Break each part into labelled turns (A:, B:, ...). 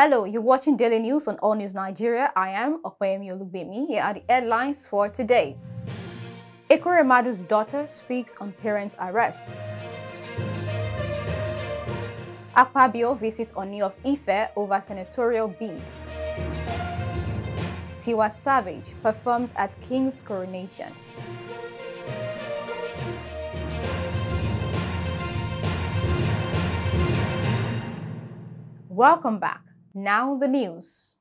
A: Hello, you're watching Daily News on AllnewsNigeria. I am Ekweremadu'S. Here are the headlines for today. Ekweremadu'S daughter speaks on parents' arrest. AKPABIO visits OONI of Ife over senatorial bid. TIWA Savage performs at King's coronation. Welcome back. Now the news.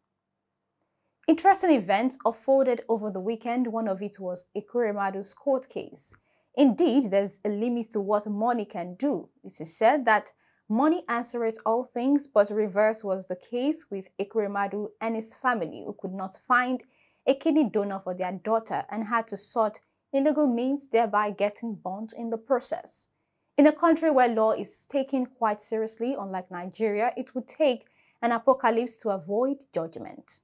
A: Interesting events unfolded over the weekend. One of it was Ekweremadu'S court case. Indeed, there's a limit to what money can do. It is said that money answereth all things, but reverse was the case with Ekweremadu and his family, who could not find a kidney donor for their daughter and had to sort illegal means, thereby getting burnt in the process. In a country where law is taken quite seriously, unlike Nigeria, it would take an apocalypse to avoid judgment.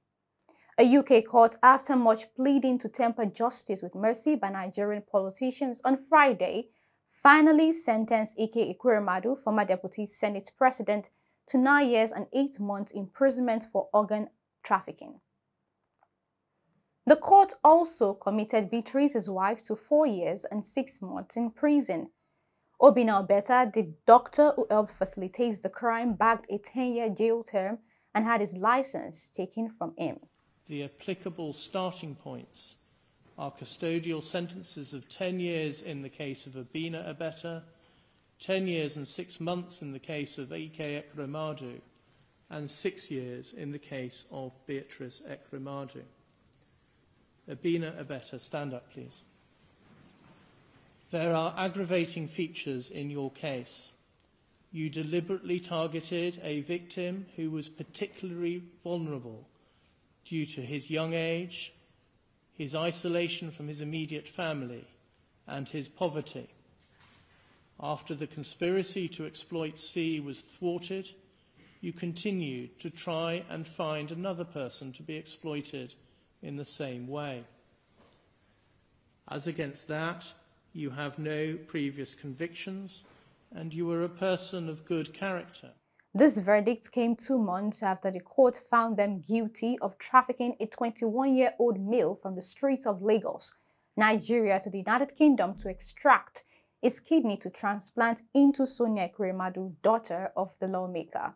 A: A UK court, after much pleading to temper justice with mercy by Nigerian politicians on Friday, finally sentenced Ekweremadu, former Deputy Senate President, to 9 years and 8 months imprisonment for organ trafficking. The court also committed Beatrice, his wife, to 4 years and 6 months in prison. Obinna, the doctor who helped facilitate the crime, bagged a 10-year jail term and had his license taken from him.
B: The applicable starting points are custodial sentences of 10 years in the case of Obinna, 10 years and 6 months in the case of Ekweremadu, and 6 years in the case of Beatrice Ekweremadu. Obinna, stand up, please. There are aggravating features in your case. You deliberately targeted a victim who was particularly vulnerable due to his young age, his isolation from his immediate family, and his poverty. After the conspiracy to exploit C was thwarted, you continued to try and find another person to be exploited in the same way. As against that, you have no previous convictions, and you were a person of good character.
A: This verdict came 2 months after the court found them guilty of trafficking a 21-year-old male from the streets of Lagos, Nigeria, to the United Kingdom to extract his kidney to transplant into Sonia Ekweremadu, daughter of the lawmaker.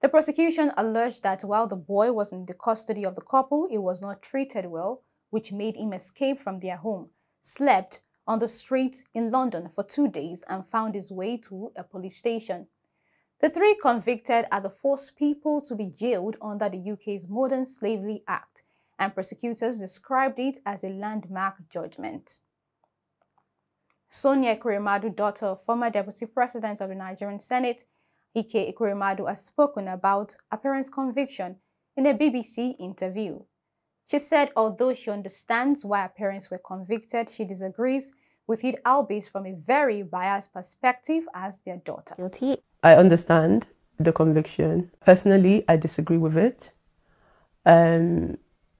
A: The prosecution alleged that while the boy was in the custody of the couple, he was not treated well, which made him escape from their home, slept on the streets in London for 2 days and found his way to a police station. The 3 convicted are the first people to be jailed under the UK's Modern Slavery Act, and prosecutors described it as a landmark judgment. Sonia Ekweremadu, daughter of former Deputy President of the Nigerian Senate, Ekweremadu, has spoken about her parents' conviction in a BBC interview. She said although she understands why her parents were convicted, she disagrees with it, albeit from a very biased perspective as their daughter.
C: Guilty. I understand the conviction. Personally, I disagree with it.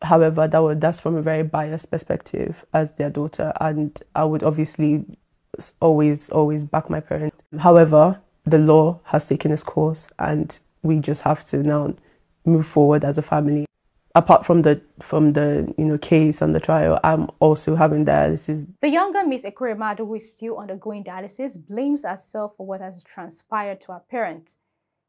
C: However, that's from a very biased perspective as their daughter, and I would obviously always back my parents. However, the law has taken its course, and we just have to now move forward as a family. Apart from the case and the trial, I'm also having dialysis.
A: The younger Miss Ekweremadu, who is still undergoing dialysis, blames herself for what has transpired to her parents.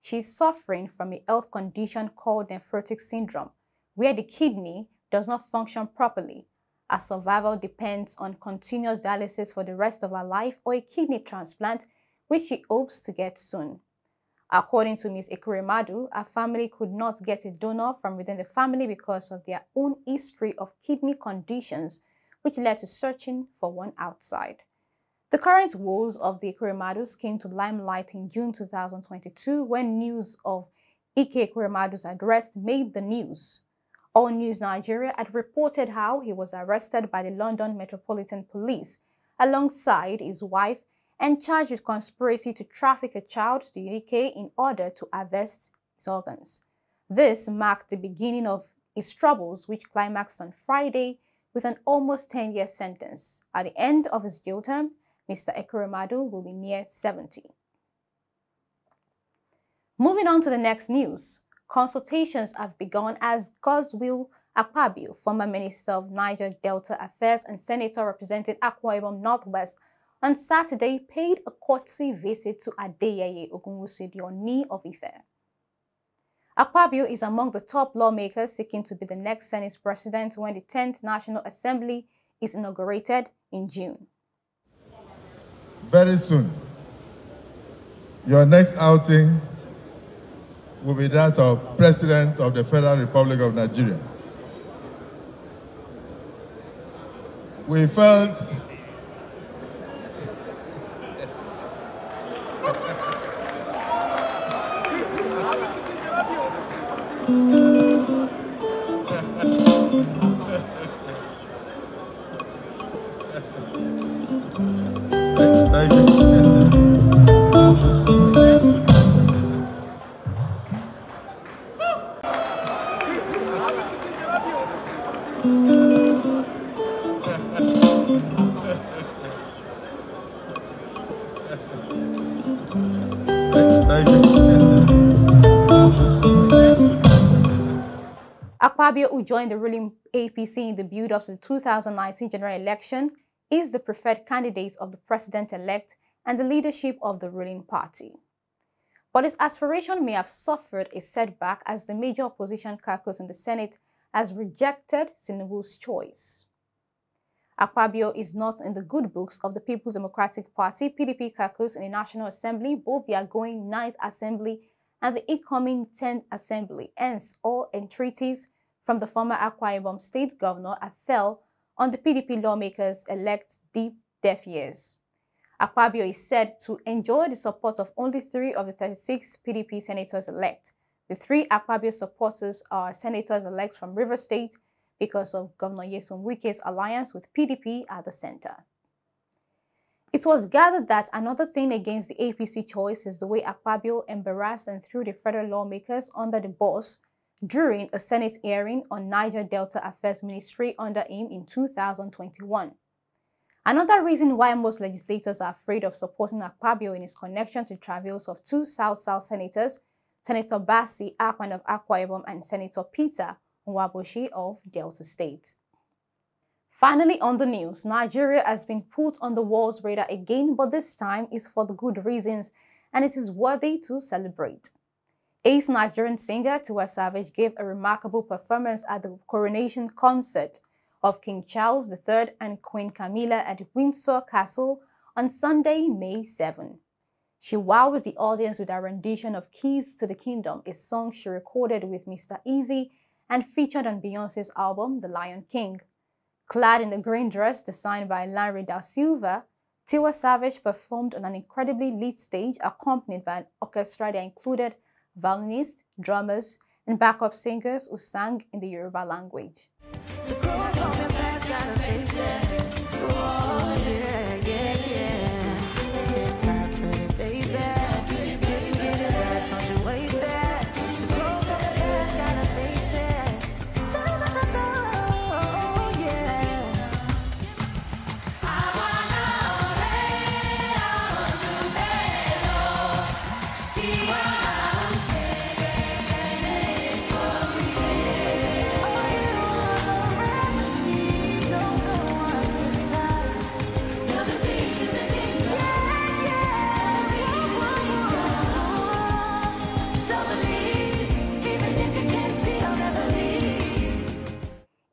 A: She is suffering from a health condition called nephrotic syndrome, where the kidney does not function properly. Her survival depends on continuous dialysis for the rest of her life or a kidney transplant, which she hopes to get soon. According to Ms. Ekweremadu, her family could not get a donor from within the family because of their own history of kidney conditions, which led to searching for one outside. The current woes of the Ekweremadu's came to limelight in June 2022 when news of Ekweremadu's arrest made the news. AllnewsNigeria had reported how he was arrested by the London Metropolitan Police alongside his wife and charged with conspiracy to traffic a child to the UK in order to harvest his organs. This marked the beginning of his troubles, which climaxed on Friday with an almost 10-year sentence. At the end of his jail term, Mr. Ekweremadu will be near 70. Moving on to the next news. Consultations have begun as Godswill AKPABIO, former Minister of Niger Delta Affairs and Senator representing Akwa Ibom Northwest, on Saturday paid a courtesy visit to Adeyeye Ogunwusi, the OONI of Ife. AKPABIO is among the top lawmakers seeking to be the next Senate president when the 10th National Assembly is inaugurated in June.
D: Very soon, your next outing will be that of President of the Federal Republic of Nigeria. We felt Thank you.
A: AKPABIO, who joined the ruling APC in the build-up to the 2019 general election, is the preferred candidate of the president-elect and the leadership of the ruling party. But his aspiration may have suffered a setback as the major opposition caucus in the Senate has rejected Tinubu's choice. AKPABIO is not in the good books of the People's Democratic Party (PDP) caucus in the National Assembly, both the outgoing 9th Assembly and the incoming 10th Assembly. Hence, all entreaties from the former Akwa Ibom State Governor fell on the PDP lawmakers-elect deaf ears. AKPABIO is said to enjoy the support of only 3 of the 36 PDP senators-elect. The 3 AKPABIO supporters are senators-elect from Rivers State because of Governor Nyesom Wike's alliance with PDP at the center. It was gathered that another thing against the APC choice is the way AKPABIO embarrassed and threw the federal lawmakers under the bus during a Senate hearing on Niger Delta Affairs Ministry under him in 2021. Another reason why most legislators are afraid of supporting AKPABIO in his connection to the travails of 2 South-South senators, Senator Basi Akpan of Akwa Ibom and Senator Peter Nwaboshi of Delta State. Finally on the news, Nigeria has been put on the world's radar again, but this time is for the good reasons, and it is worthy to celebrate. Ace Nigerian singer TIWA Savage gave a remarkable performance at the coronation concert of King Charles III and Queen Camilla at Windsor Castle on Sunday, May 7. She wowed the audience with a rendition of Keys to the Kingdom, a song she recorded with Mr. Easy and featured on Beyoncé's album, The Lion King. Clad in the green dress designed by Larry Da Silva, TIWA Savage performed on an incredibly lit stage accompanied by an orchestra that included violinists, drummers, and backup singers who sang in the Yoruba language.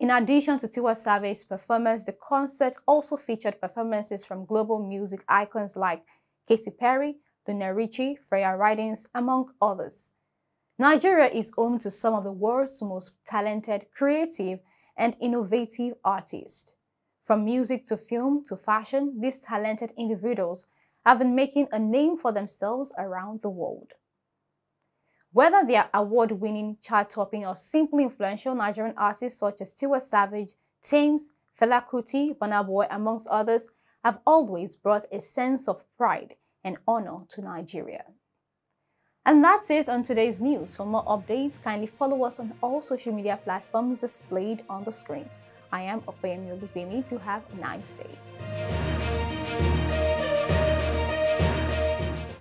A: In addition to TIWA Savage's performance, the concert also featured performances from global music icons like Katy Perry, Lionel Richie, Freya Ridings, among others. Nigeria is home to some of the world's most talented, creative, and innovative artists. From music to film to fashion, these talented individuals have been making a name for themselves around the world. Whether they are award-winning, chart-topping, or simply influential, Nigerian artists such as TIWA Savage, Thames, Fela Kuti, Burna Boy, amongst others, have always brought a sense of pride and honor to Nigeria. And that's it on today's news. For more updates, kindly follow us on all social media platforms displayed on the screen. I am Ekweremadu'S. Do have a nice day.